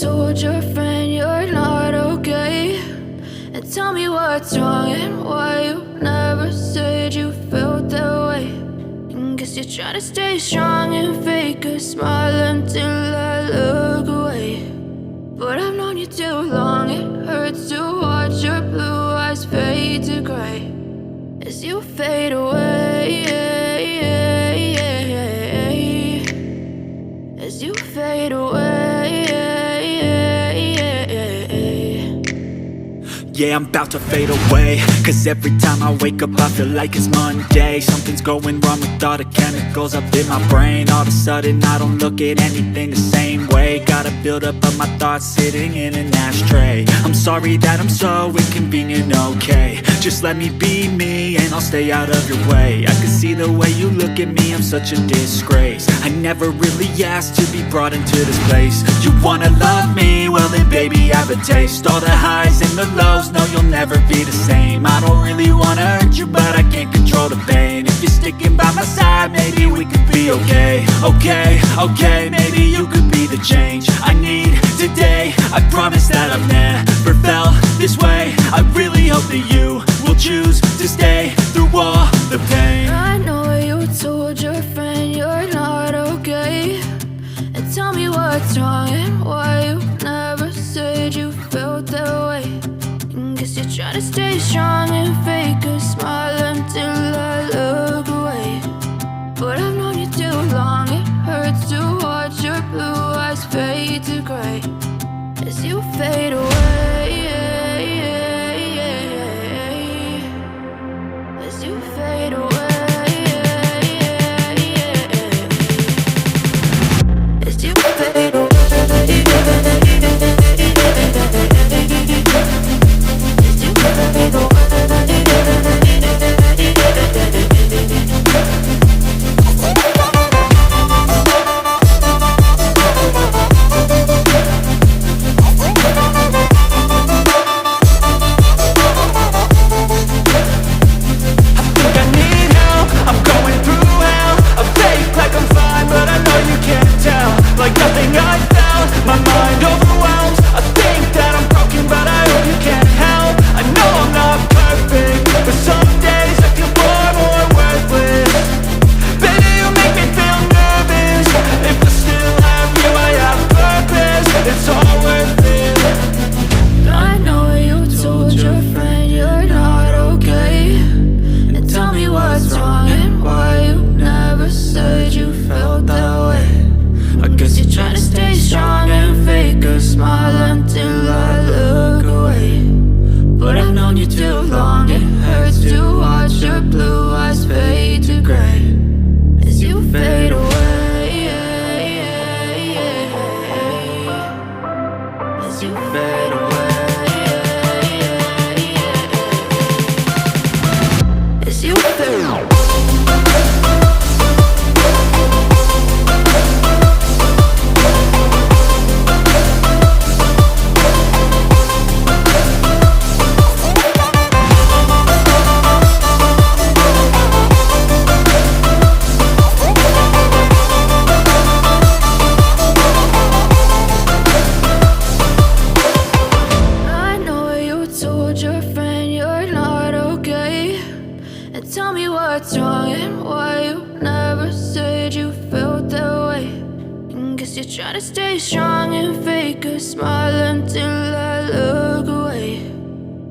told your friend you're not okay, and tell me what's wrong and why you never said you felt that way. And guess you're trying to stay strong and fake a smile until I look away. But I've known you too long, it hurts to watch your blue eyes fade to gray as you fade away, as you fade away. Yeah, I'm about to fade away, cause every time I wake up I feel like it's Monday. Something's going wrong with all the chemicals up in my brain. All of a sudden I don't look at anything the same way. Gotta build up of my thoughts sitting in an ashtray. I'm sorry that I'm so inconvenient, okay. Just let me be me and I'll stay out of your way. I can see the way you look at me, I'm such a disgrace. I never really asked to be brought into this place. You wanna love me? Well then baby I have a taste. All the highs and the lows, no you'll never be the same. I don't really wanna hurt you but I can't control the pain. If you're sticking by my side maybe we could be okay. Okay, maybe you could be the change I need today. I promise that I've never felt this way. I really hope that you will choose to stay through all the pain. I know you told your friend you're not okay, and tell me what's wrong and why you never said you felt that way. And guess you're trying to stay strong and fake a smile until I look away. But I've known you too long, it hurts to watch your blue eyes fade to gray as you fade away, as you fade away, as you fade away. Like nothing I felt, my mind overwhelmed. I think that I'm broken, but I hope you can't help. I know I'm not perfect, but some days I feel far more worthless. Baby, you make me feel nervous. If I still have you, I have purpose. It's all worth it. I know you told your friend you're not okay, and tell me what's wrong and why you never said you felt that way. I guess you're trying to stay strong and fake a smile until I look away. But I've known you too long, it hurts to watch your blue eyes fade to gray as you fade away, as you fade away, as you fade away. Your friend you're not okay, and tell me what's wrong and why you never said you felt that way. And guess you're trying to stay strong and fake a smile until I look away.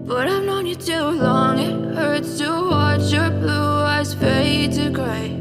But I've known you too long, it hurts to watch your blue eyes fade to gray